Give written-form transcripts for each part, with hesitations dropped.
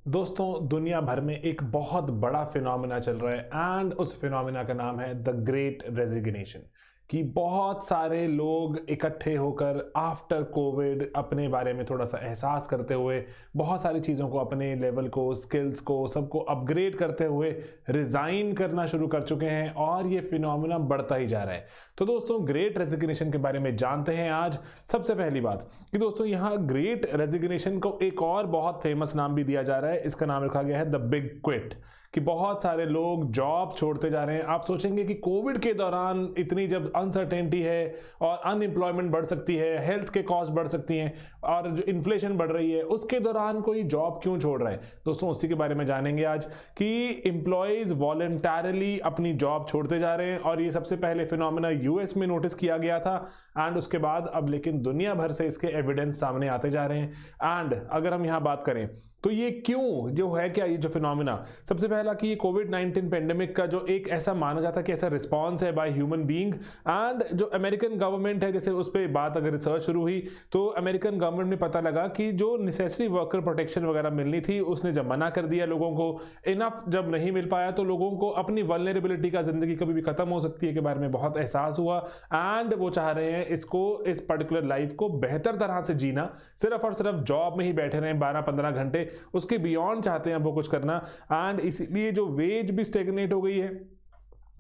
दोस्तों दुनिया भर में एक बहुत बड़ा फिनोमेना चल रहा है एंड उस फिनोमेना का नाम है द ग्रेट रेजिग्नेशन कि बहुत सारे लोग इकट्ठे होकर आफ्टर कोविड अपने बारे में थोड़ा सा एहसास करते हुए बहुत सारी चीज़ों को अपने लेवल को स्किल्स को सबको अपग्रेड करते हुए रिज़ाइन करना शुरू कर चुके हैं और ये फिनोमेना बढ़ता ही जा रहा है। तो दोस्तों ग्रेट रेजिग्नेशन के बारे में जानते हैं आज। सबसे पहली बात कि दोस्तों यहाँ ग्रेट रेजिग्नेशन को एक और बहुत फेमस नाम भी दिया जा रहा है। इसका नाम रखा गया है द बिग क्विट कि बहुत सारे लोग जॉब छोड़ते जा रहे हैं। आप सोचेंगे कि कोविड के दौरान इतनी जब अनसर्टेनिटी है और अनएम्प्लॉयमेंट बढ़ सकती है, हेल्थ के कॉस्ट बढ़ सकती हैं और जो इन्फ्लेशन बढ़ रही है, उसके दौरान कोई जॉब क्यों छोड़ रहा है। दोस्तों उसी के बारे में जानेंगे आज कि एम्प्लॉयज वॉलंटरली अपनी जॉब छोड़ते जा रहे हैं और ये सबसे पहले फिनोमेना यूएस में नोटिस किया गया था एंड उसके बाद अब लेकिन दुनिया भर से इसके एविडेंस सामने आते जा रहे हैं। एंड अगर हम यहाँ बात करें तो ये क्यों जो है, क्या ये जो फिनोमेना, सबसे पहला कि ये कोविड-19 पेंडेमिक का जो एक ऐसा माना जाता है कि ऐसा रिस्पांस है बाय ह्यूमन बीइंग एंड जो अमेरिकन गवर्नमेंट है, जैसे उस पर बात अगर रिसर्च शुरू हुई तो अमेरिकन गवर्नमेंट में पता लगा कि जो नेसेसरी वर्कर प्रोटेक्शन वगैरह मिलनी थी उसने जब मना कर दिया लोगों को, इनफ जब नहीं मिल पाया तो लोगों को अपनी वल्नरेबिलिटी का जिंदगी कभी भी खत्म हो सकती है के बारे में बहुत एहसास हुआ एंड वो चाह रहे हैं इसको, इस पर्टिकुलर लाइफ को बेहतर तरह से जीना, सिर्फ और सिर्फ जॉब में ही बैठे रहे 12-15 घंटे, उसके बियॉन्ड चाहते हैं वो कुछ करना। एंड इसलिए जो वेज भी स्टेगनेट हो गई है,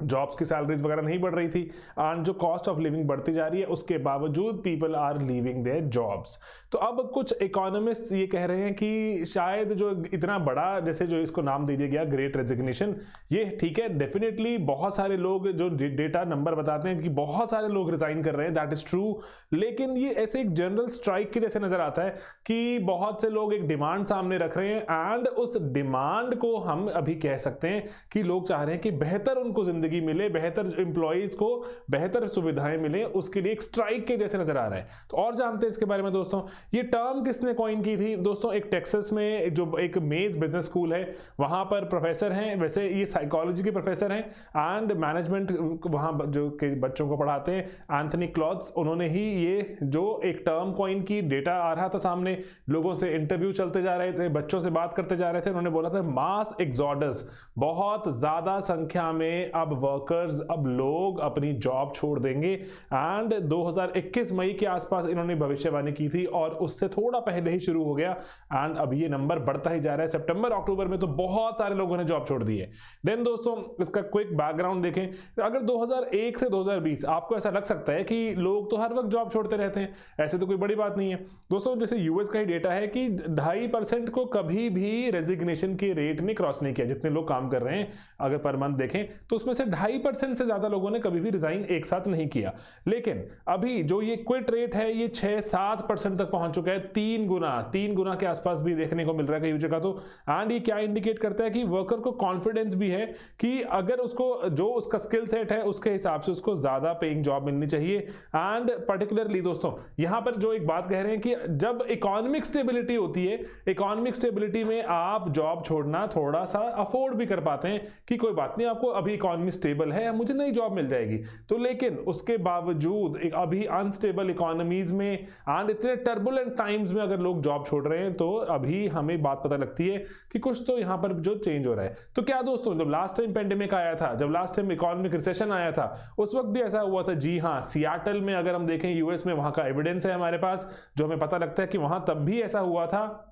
जॉब्स की सैलरीज वगैरह नहीं बढ़ रही थी एंड जो कॉस्ट ऑफ लिविंग बढ़ती जा रही है, उसके बावजूद people are leaving their jobs. तो अब कुछ इकोनॉमिस्ट ये कह रहे हैं कि शायद जो इतना बड़ा, जैसे जो इसको नाम दे दिया गया ग्रेट रेजिग्नेशन, ये ठीक है, डेफिनेटली बहुत सारे लोग, जो डेटा नंबर बताते हैं कि बहुत सारे लोग रिजाइन कर रहे हैं, दैट इज ट्रू, लेकिन ये ऐसे एक जनरल स्ट्राइक के जैसे नजर आता है कि बहुत से लोग एक डिमांड सामने रख रहे हैं एंड उस डिमांड को हम अभी कह सकते हैं कि लोग चाह रहे हैं कि बेहतर उनको जिंदगी मिले, बेहतर एम्प्लॉइज को बेहतर सुविधाएं मिले, उसके लिए एक स्ट्राइक के जैसे नजर आ रहा है। तो और जानते हैं इसके बारे में दोस्तों, ये टर्म किसने कॉइन की थी। दोस्तों एक टेक्सास में जो एक मेज बिजनेस स्कूल है, वहां पर प्रोफेसर हैं, वैसे ये साइकोलॉजी के प्रोफेसर हैं एंड मैनेजमेंट वहां जो के बच्चों को पढ़ाते हैं, एंथनी क्लॉथ्स, उन्होंने ही ये जो एक टर्म कॉइन की, डेटा आ रहा था सामने, लोगों से इंटरव्यू चलते जा रहे थे, बच्चों से बात करते जा रहे थे, उन्होंने बोला था मास एक्सोडस, बहुत ज्यादा संख्या में अब वर्कर्स, अब लोग अपनी जॉब छोड़ देंगे एंड 2021 मई के आसपास इन्होंने भविष्यवाणी की थी और उससे थोड़ा पहले ही शुरू हो गया एंड अब ये नंबर बढ़ता ही जा रहा है। सितंबर अक्टूबर में तो बहुत सारे लोगों ने जॉब छोड़ दी है। देन दोस्तों इसका क्विक बैकग्राउंड देखें, अगर 2001 से 2020 आपको ऐसा लग सकता है कि लोग तो हर वक्त जॉब छोड़ते रहते हैं, ऐसे तो कोई बड़ी बात नहीं है दोस्तों। जैसे यूएस का ही डेटा है कि 2.5% को कभी भी रेजिग्नेशन के रेट ने क्रॉस नहीं किया, जितने लोग काम कर रहे हैं अगर पर मंथ देखें तो उसमें से 2.5% से ज्यादा लोगों ने कभी भी रिजाइन एक साथ नहीं किया। लेकिन अभी जो ये क्विट रेट है ये 6-7% तक पहुंच चुका है, 3 गुना के आसपास भी देखने को मिल रहा है कई जगह तो। एंड ये क्या इंडिकेट करता है कि वर्कर को कॉन्फिडेंस भी है कि अगर उसको जो उसका स्किल सेट है उसके हिसाब से उसको ज्यादा पेइंग जॉब मिलनी चाहिए। एंड पर्टिकुलरली दोस्तों यहां पर जो एक बात कह रहे हैं कि जब इकोनॉमिक स्टेबिलिटी होती है, इकोनॉमिक स्टेबिलिटी में आप जॉब छोड़ना थोड़ा सा अफोर्ड भी कर पाते हैं कि कोई बात नहीं, आपको अभी इकोनॉमी स्टेबल है, मुझे नई जॉब मिल जाएगी। तो लेकिन उसके बावजूद अभी अनस्टेबल इकोनॉमीज में एंड इतने टर्बुलेंट टाइम्स में अगर लोग जॉब छोड़ रहे हैं तो अभी हमें बात पता लगती है कि कुछ तो यहां पर जो चेंज हो रहा है। तो क्या दोस्तों जब लास्ट टाइम पेंडेमिक आया था, जब लास्ट टाइम इकोनॉमिक रिसेशन आया था, उस वक्त भी ऐसा हुआ था? जी हां, सियाटल में अगर हम देखें यूएस में, वहां का एविडेंस है हमारे पास जो हमें पता लगता है कि वहां तब भी ऐसा हुआ था।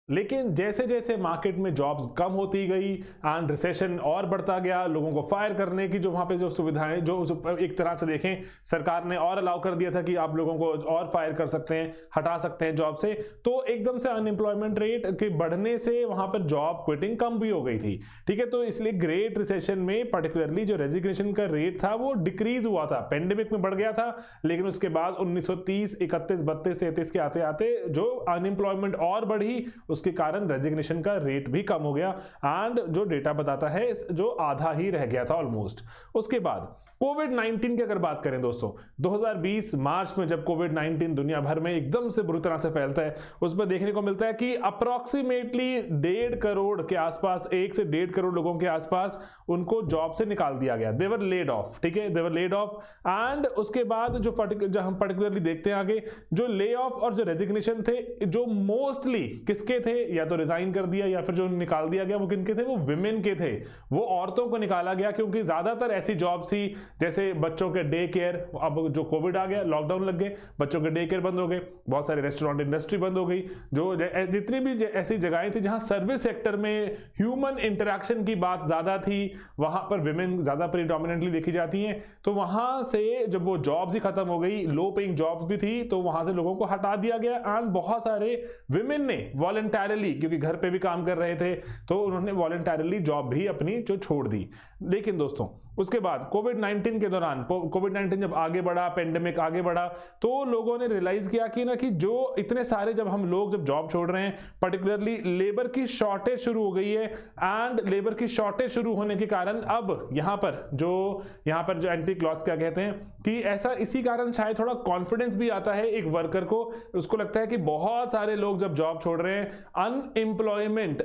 लेकिन जैसे जैसे मार्केट में जॉब्स कम होती गई एंड रिसेशन और बढ़ता गया, लोगों को फायर करने की जो वहां पे जो सुविधाएं, जो एक तरह से देखें सरकार ने और अलाउ कर दिया था कि आप लोगों को और फायर कर सकते हैं, हटा सकते हैं जॉब से, तो एकदम से अनएम्प्लॉयमेंट रेट के बढ़ने से वहां पर जॉब क्विटिंग कम भी हो गई थी। ठीक है, तो इसलिए ग्रेट रिसेशन में पर्टिकुलरली जो रेजिग्नेशन का रेट था वो डिक्रीज हुआ था, पेंडेमिक में बढ़ गया था, लेकिन उसके बाद 1930, 31, 32, 33 के आते आते जो अनएम्प्लॉयमेंट और बढ़ी, उसके कारण रेजिग्नेशन का रेट भी कम हो गया एंड जो डेटा बताता है जो आधा ही रह गया था ऑलमोस्ट। उसके बाद कोविड-19 की अगर बात करें दोस्तों, 2020 मार्च में जब कोविड-19 दुनिया भर में एकदम से बुरी तरह से फैलता है, उसमें देखने को मिलता है कि अप्रॉक्सीमेटली 1.5 करोड़ के आसपास, 1 से 1.5 करोड़ लोगों के आसपास उनको जॉब से निकाल दिया गया। दे वर लेड ऑफ, ठीक है, दे वर लेड ऑफ। एंड उसके बाद जो हम पर्टिकुलरली देखते हैं आगे, जो ले ऑफ और जो रेजिग्नेशन थे, जो मोस्टली किसके थे, या तो रिजाइन कर दिया या फिर जो निकाल दिया गया वो किनके थे, वो विमेन के थे। वो औरतों को निकाला गया क्योंकि ज्यादातर ऐसी जॉब्स थी जैसे बच्चों के डे केयर, अब जो कोविड आ गया, लॉकडाउन लग गए, बच्चों के डे केयर बंद हो गए, बहुत सारे रेस्टोरेंट इंडस्ट्री बंद हो गई, जो जितनी भी ऐसी जगहें थी जहां सर्विस सेक्टर में ह्यूमन इंटरेक्शन की बात ज्यादा थी, वहां पर विमेन ज्यादा प्रीडोमिनेंटली देखी जाती हैं। तो वहां से जब वो जॉब्स ही खत्म हो गई, लो पेइंग जॉब्स भी थी, तो वहां से लोगों को हटा दिया गया। एंड बहुत सारे विमेन ने वॉलंटरली, क्योंकि घर पे भी काम कर रहे थे, तो उन्होंने वॉलंटरली जॉब भी अपनी जो छोड़ दी। लेकिन दोस्तों उसके बाद कोविड-19 के दौरान, कोविड-19 जब आगे बढ़ा, पेंडेमिक आगे बढ़ा, तो लोगों ने रियलाइज किया कि जो इतने सारे जब हम लोग जब जॉब छोड़ रहे हैं, पर्टिकुलरली लेबर की शॉर्टेज शुरू हो गई है। एंड लेबर की शॉर्टेज शुरू होने के कारण अब यहाँ पर जो एंटी क्लॉज क्या कहते हैं कि ऐसा, इसी कारण शायद थोड़ा कॉन्फिडेंस भी आता है एक वर्कर को। उसको लगता है कि बहुत सारे लोग जब जॉब छोड़ रहे हैं,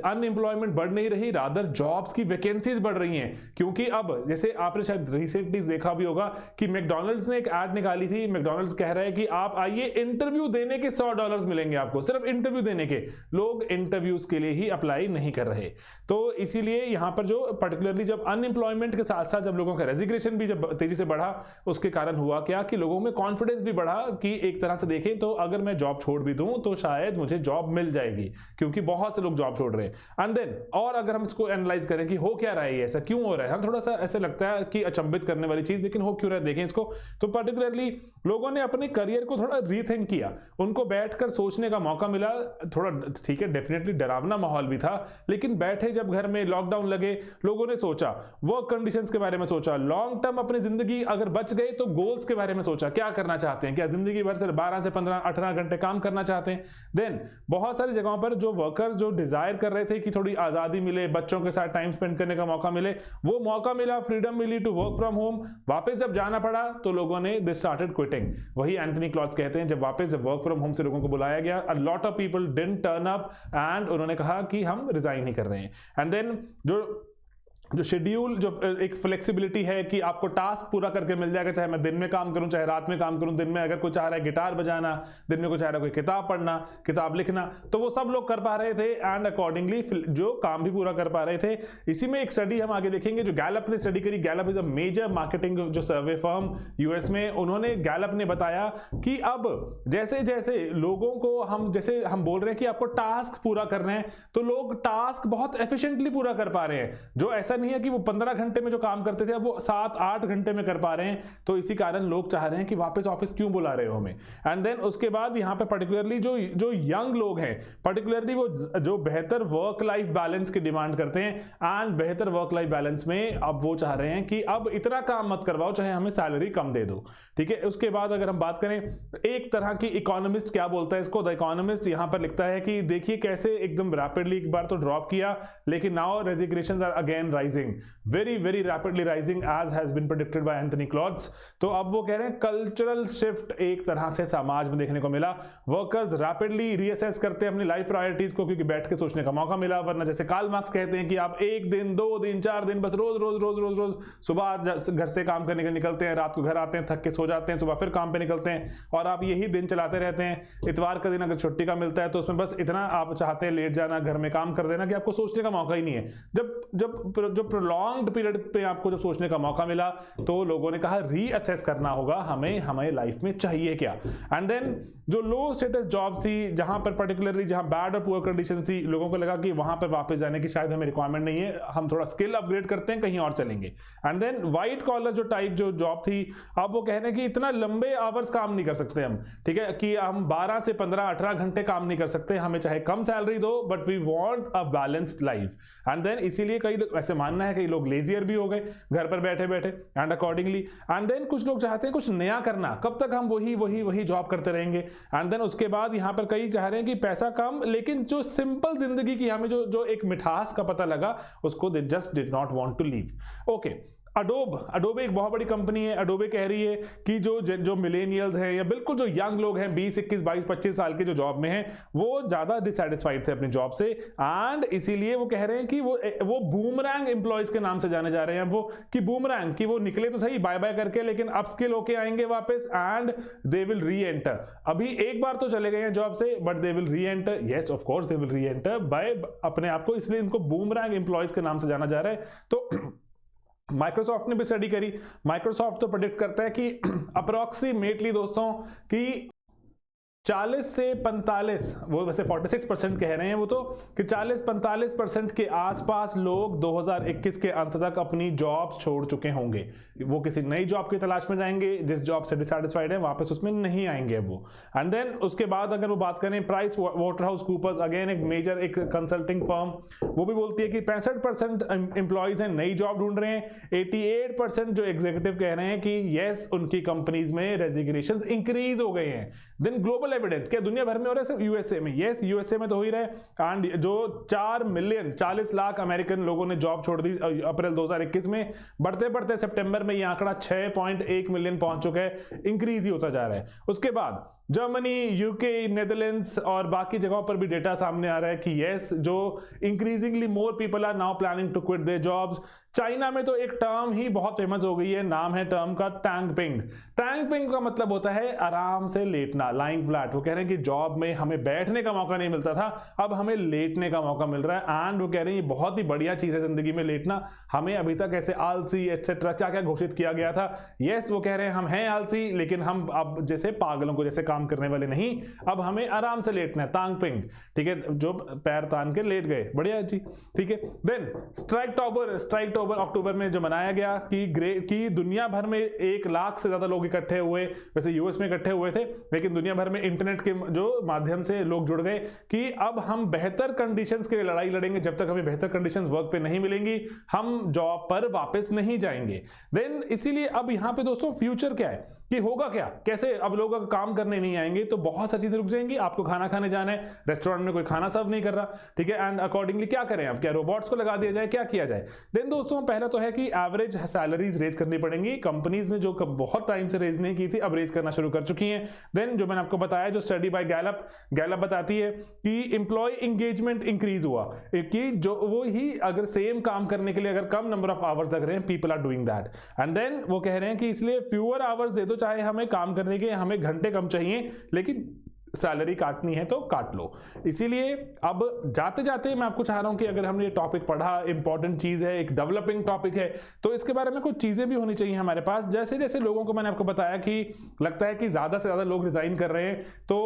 अनएम्प्लॉयमेंट बढ़ नहीं रही, रादर जॉब्स की वैकेंसीज बढ़ रही हैं। क्योंकि अब जैसे आपने शायद रिसेंटली देखा भी होगा कि मैकडॉनल्ड्स ने एक ऐड निकाली थी। मैकडॉनल्ड्स कह रहा है कि आप आइए, इंटरव्यू देने के $100 मिलेंगे आपको, सिर्फ इंटरव्यू देने के। लोग इंटरव्यूज के लिए ही अप्लाई नहीं कर रहे। तो इसीलिए यहां पर जो पर्टिकुलरली जब अनएम्प्लॉयमेंट के साथ साथ जब लोगों का रेजिग्नेशन भी जब तेजी से बढ़ा, उसके कारण हुआ क्या कि लोगों में कॉन्फिडेंस भी बढ़ा कि एक तरह से देखें तो अगर मैं जॉब छोड़ भी दूं तो शायद मुझे जॉब मिल जाएगी, क्योंकि बहुत से लोग जॉब छोड़ रहे हैं। एंड देन और अगर हम इसको एनालाइज करें कि हो क्या रहा है, ऐसा क्यों हो रहा है, हम थोड़ा सा ऐसे लगता है कि अचंभित करने वाली चीज, लेकिन हो क्यों रहा है देखें इसको। तो पर्टिकुलरली लोगों ने अपने करियर को थोड़ा रीथिंक किया, उनको बैठकर सोचने का मौका मिला। थोड़ा ठीक है, डेफिनेटली डरावना माहौल भी था, लेकिन बैठे जब घर में लॉकडाउन लगे, लोगों ने सोचा, वर्क कंडीशंस के बारे में सोचा, लॉन्ग टर्म अपनी जिंदगी अगर बच गए तो गोल्स के बारे में सोचा, क्या करना चाहते हैं, क्या जिंदगी भर से 12 से 15 18 घंटे काम करना चाहते हैं। देन बहुत सारी जगहों पर जो वर्कर्स जो डिजायर कर रहे थे कि थोड़ी आजादी मिले, बच्चों के साथ टाइम स्पेंड करने का मौका मिले, वो मौका मिला, फ्रीडम मिली टू वर्क फ्रॉम होम। वापस जब जाना पड़ा तो लोगों ने दे स्टार्टेड क्विटिंग। वही एंथनी क्लॉज कहते हैं, जब वापस जब वर्क फ्रॉम होम से लोगों को बुलाया गया, a lot of people didn't turn up and उन्होंने कहा कि हम रिजाइन ही कर रहे हैं। एंड देन जो शेड्यूल, जो एक फ्लेक्सिबिलिटी है कि आपको टास्क पूरा करके मिल जाएगा, चाहे मैं दिन में काम करूं चाहे रात में काम करूं। दिन में अगर कोई चाह रहा है गिटार बजाना, दिन में कोई चाह रहा है कोई किताब पढ़ना, किताब लिखना, तो वो सब लोग कर पा रहे थे एंड अकॉर्डिंगली जो काम भी पूरा कर पा रहे थे। इसी में एक स्टडी हम आगे देखेंगे जो गैलप ने स्टडी करी। Gallup is a major marketing जो सर्वे फर्म यूएस में। उन्होंने, गैलप ने बताया कि अब जैसे जैसे लोगों को जैसे हम बोल रहे हैं कि आपको टास्क पूरा करना है, तो लोग टास्क बहुत एफिशिएंटली पूरा कर पा रहे हैं। जो ऐसा नहीं है कि वो 15 घंटे में जो काम करते थे अब वो 7-8 घंटे में कर पा रहे हैं। तो इसी कारण लोग चाह रहे हैं कि वापस ऑफिस क्यों बुला रहे हो हमें। एंड देन उसके बाद यहाँ पे पर्टिकुलरली जो यंग लोग हैं, पर्टिकुलरली वो जो बेहतर वर्क लाइफ बैलेंस की डिमांड करते हैं, एंड बेहतर वर्क लाइफ बैलेंस में अब वो चाह रहे हैं कि अब इतना काम मत करवाओ, चाहे हमें सैलरी कम दे दो, ठीक है। उसके बाद अगर हम बात करें, एक तरह की इकोनॉमिस्ट क्या बोलता है इसको, द इकोनॉमिस्ट यहाँ पर लिखता है कि देखिए कैसे एकदम रैपिडली एक बार तो ड्रॉप किया, लेकिन now resignations are again rising, very very rapidly rising as has been predicted by Anthony Klotz। तो अब वो कह रहे हैं कल्चरल शिफ्ट एक तरह से समाज में देखने को मिला। वर्कर्स रैपिडली रीअसेस करते हैं अपनी लाइफ प्रायोरिटीज को, क्योंकि बैठ के सोचने का मौका मिला। वरना जैसे कार्ल मार्क्स कहते हैं कि आप 1 दिन 2 दिन 4 दिन बस रोज रोज रोज रोज रोज सुबह घर से काम करने के निकलते हैं, रात को घर आते हैं, थक के सो जाते हैं, सुबह फिर काम पे निकलते हैं, और आप यही दिन चलाते रहते हैं। इतवार का दिन अगर छुट्टी का मिलता है तो उसमें बस इतना आप चाहते हैं लेट जाना, घर में काम कर देना, कि आपको सोचने का मौका ही नहीं है। जो प्रोलॉन्ग्ड पीरियड पे आपको जब सोचने का मौका मिला तो लोगों ने कहा रीअसेस करना होगा, हमें लाइफ में चाहिए क्या। एंड देन जो लो स्टेटस जॉब थी, जहां पर पर्टिकुलरली जहां बैड और पुअर कंडीशन थी, लोगों को लगा कि वहां पर वापस जाने की शायद हमें रिक्वायरमेंट नहीं है, हम थोड़ा स्किल अपग्रेड करते हैं, कहीं और चलेंगे। एंड देन व्हाइट कॉलर जो टाइप जो जॉब थी, अब वो कहने कि इतना लंबे आवर्स काम नहीं कर सकते हम, ठीक है, कि हम 12 से 15-18 घंटे काम नहीं कर सकते, हमें चाहे कम सैलरी दो, but we want a balanced life. And then इसीलिए कई ऐसे मानना है, कई लोग लेजियर भी हो गए घर पर बैठे बैठे, एंड अकॉर्डिंगली एंड देन कुछ लोग चाहते हैं कुछ नया करना, कब तक हम वही जॉब करते रहेंगे। एंड देन उसके बाद यहां पर कई चाह रहे हैं कि पैसा कम, लेकिन जो सिंपल जिंदगी की हमें जो एक मिठास का पता लगा, उसको they just did not want to leave. Okay, Adobe एक बहुत बड़ी कंपनी है। अडोबे कह रही है कि जो मिलेनियल्स हैं या बिल्कुल जो यंग लोग हैं 20, 21, 22, 25 साल के जो जॉब में हैं वो ज्यादा डिसैटिस्फाइड थे अपनी जॉब से, एंड इसीलिए वो कह रहे हैं कि वो बूमरैंग एम्प्लॉयज के नाम से जाने जा रहे हैं। वो कि बूमरैंग कि वो निकले तो सही बाय बाय करके, लेकिन अपस्किल होके आएंगे वापस एंड दे विल री एंटर। अभी एक बार तो चले गए हैं जॉब से, बट दे विल री enter, yes of course they will री एंटर बाय अपने आप को, इसलिए इनको बूमरैंग एम्प्लॉयज के नाम से जाना जा रहा है। तो माइक्रोसॉफ्ट ने भी स्टडी करी। माइक्रोसॉफ्ट तो प्रेडिक्ट करता है कि अप्रोक्सीमेटली दोस्तों कि 40 से 45, वो वैसे 46% कह रहे हैं वो तो, कि 40-45% के आसपास लोग 2021 के अंत तक अपनी जॉब छोड़ चुके होंगे। वो किसी नई जॉब की तलाश में जाएंगे, जिस जॉब से डिसैटिस्फाइड है वापस उसमें नहीं आएंगे वो। एंड देन उसके बाद अगर वो बात करें प्राइस वाटरहाउस कूपर्स, अगेन एक मेजर एक कंसल्टिंग फर्म, वो भी बोलती है कि 65% एम्प्लॉयज हैं नई जॉब ढूंढ रहे हैं। 88% जो एग्जीक्यूटिव कह रहे हैं कि यस उनकी कंपनीज में रेजिग्नेशन इंक्रीज हो गए हैं। देन ग्लोबल एविडेंस, क्या दुनिया भर में हो रहा है सिर्फ यूएसए में? यस यूएसए में तो हो ही रहा है। एंड जो 4 मिलियन 40 लाख अमेरिकन लोगों ने जॉब छोड़ दी अप्रैल 2021 में, बढ़ते बढ़ते सितंबर में ये आंकड़ा 6.1 मिलियन पहुंच चुका है, इंक्रीज ही होता जा रहा है। उसके बाद जर्मनी, यूके, नेदरलैंड्स और बाकी जगहों पर भी डेटा सामने आ रहा है कि यस जो increasingly more people are now planning to quit their jobs. China में तो एक टर्म ही बहुत फेमस हो गई है, नाम है टर्म का टैंग पिंग। टैंग पिंग का मतलब होता है आराम से लेटना, लाइंग फ्लैट। वो कह रहे हैं कि जॉब में हमें बैठने का मौका नहीं मिलता था, अब हमें लेटने का मौका मिल रहा है। एंड वो कह रहे हैं ये बहुत ही बढ़िया चीज है जिंदगी में लेटना। हमें अभी तक ऐसे आलसी एटसेट्रा क्या क्या घोषित किया गया था। यस वो कह रहे हैं हम हैं आलसी, लेकिन हम अब जैसे पागलों को जैसे काम करने वाले नहीं, अब हमें आराम से लेटना है, तांग पिंग, ठीक है, जो पैर तान के लेट गए, बढ़िया जी, ठीक है। देन स्ट्राइक अक्टूबर में जो मनाया गया कि दुनिया भर में 1 लाख से ज्यादा लोग इकट्ठे हुए, वैसे यूएस में इकट्ठे हुए थे, लेकिन दुनिया भर में इंटरनेट के जो माध्यम से लोग जुड़ गए कि अब हम बेहतर कंडीशंस के लिए लड़ाई लड़ेंगे। जब तक हमें बेहतर कंडीशंस वर्क पे नहीं मिलेंगी हम जॉब पर वापस नहीं जाएंगे। देन इसीलिए अब यहां पे दोस्तों फ्यूचर क्या है कि होगा क्या, कैसे अब लोग अगर काम करने नहीं आएंगे तो बहुत सारी चीजें रुक जाएंगी। आपको खाना खाने जाना है, रेस्टोरेंट में कोई खाना सर्व नहीं कर रहा, ठीक है, एंड अकॉर्डिंगली क्या करें अब, क्या रोबोट्स को लगा दिया जाए, क्या किया जाए? देन दोस्तों पहला तो है कि एवरेज सैलरीज रेज करनी पड़ेंगी। कंपनीज ने जो बहुत टाइम से रेज नहीं की थी अब रेज करना शुरू कर चुकी हैं। देन जो मैंने आपको बताया, जो स्टडी बाय गैलप बताती है कि एम्प्लॉय एंगेजमेंट इंक्रीज हुआ, कि जो वो ही अगर सेम काम करने के लिए अगर कम नंबर ऑफ आवर्स लग रहे हैं, people are doing that. And then वो कह रहे हैं कि इसलिए फ्यूअर आवर्स दे दो, चाहे हमें काम करने के हमें घंटे कम चाहिए, लेकिन सैलरी काटनी है तो काट लो। इसीलिए अब जाते जाते मैं आपको चाह रहा हूं कि अगर हमने ये टॉपिक पढ़ा, इंपॉर्टेंट चीज है, एक डेवलपिंग टॉपिक है, तो इसके बारे में कुछ चीजें भी होनी चाहिए हमारे पास। जैसे जैसे लोगों को मैंने आपको बताया कि लगता है कि ज्यादा से ज्यादा लोग रिजाइन कर रहे हैं तो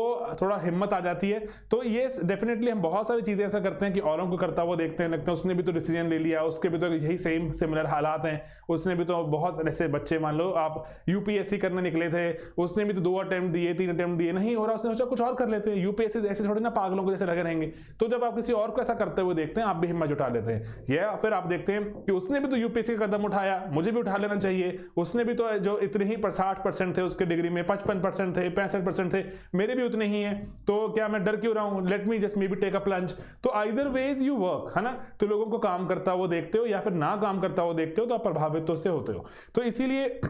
थोड़ा हिम्मत आ जाती है। तो ये डेफिनेटली हम बहुत सारी चीजें ऐसा करते हैं कि औरों को करता हुआ देखते हैं, लगता है उसने भी तो डिसीजन ले लिया, उसके भी तो यही सेम सिमिलर हालात हैं, उसने भी तो बहुत ऐसे बच्चे, मान लो आप यूपीएससी करने निकले थे, उसने भी तो 2 अटेम्प्ट दिए, 3 अटेम्प्ट दिए, नहीं हो रहा, उसने सोचा कुछ और कर लेते हैं। यूपीएससी ऐसे थोड़ी ना पागलों को जैसे लगे रहेंगे। तो जब आप किसी और को ऐसा करते हुए देखते हैं आप भी हिम्मत जुटा लेते हैं, या फिर आप देखते हैं कि उसने भी तो यूपीएससी का कदम उठाया, मुझे भी उठा लेना चाहिए। उसने भी तो जो इतने ही 60% थे उसके डिग्री में, 55% थे, 65% थे, मेरे भी उतने ही हैं, तो क्या मैं डर क्यों रहा हूं? Let me just maybe take a plunge. तो आइदर वेज यू वर्क, है ना। तो लोगों को काम करता हुआ देखते हो या फिर ना काम करता हुआ देखते हो तो आप प्रभावित तो उससे होते हो। तो इसीलिए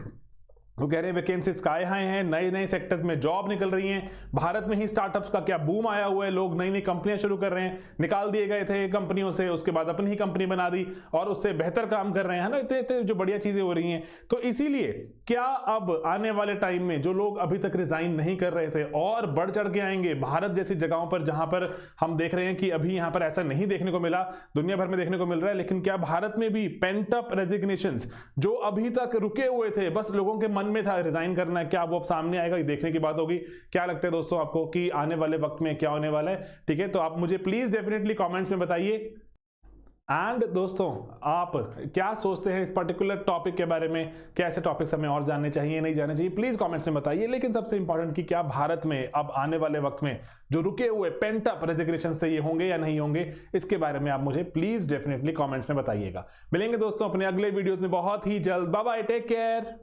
वो कह रहे हैं वैकेंसी स्काई हाई हैं, नए नए सेक्टर्स में जॉब निकल रही हैं। भारत में ही स्टार्टअप्स का क्या बूम आया हुआ है, लोग नई नई कंपनियां शुरू कर रहे हैं, निकाल दिए गए थे कंपनियों से, उसके बाद अपनी ही कंपनी बना दी और उससे बेहतर काम कर रहे हैं, ना। इतने इतने जो बढ़िया चीजें हो रही हैं। तो इसीलिए क्या अब आने वाले टाइम में जो लोग अभी तक रिजाइन नहीं कर रहे थे और बढ़ चढ़ के आएंगे, भारत जैसी जगहों पर जहां पर हम देख रहे हैं कि अभी यहां पर ऐसा नहीं देखने को मिला, दुनिया भर में देखने को मिल रहा है, लेकिन क्या भारत में भी पेंट अप रेजिग्नेशंस जो अभी तक रुके हुए थे, बस लोगों के मन में था रिजाइन करना है, क्या वो अब सामने आएगा? ये देखने की बात होगी। क्या लगता है दोस्तों आपको कि आने वाले वक्त में क्या होने वाला है? ठीक है, तो आप मुझे प्लीज डेफिनेटली कमेंट्स में बताइए। एंड दोस्तों आप क्या सोचते हैं इस पर्टिकुलर टॉपिक के बारे में? क्या ऐसे टॉपिक्स हमें और जानने चाहिए, नहीं जानने चाहिए? प्लीज कमेंट्स में बताइए। लेकिन सबसे इंपॉर्टेंट कि क्या भारत में अब आने वाले वक्त में जो रुके हुए पेंट अप रेजिग्नेशन से ये होंगे या नहीं होंगे, इसके बारे में आप मुझे प्लीज डेफिनेटली कमेंट्स में बताइएगा। मिलेंगे दोस्तों अपने अगले वीडियोस में बहुत ही जल्द। Bye bye, take care.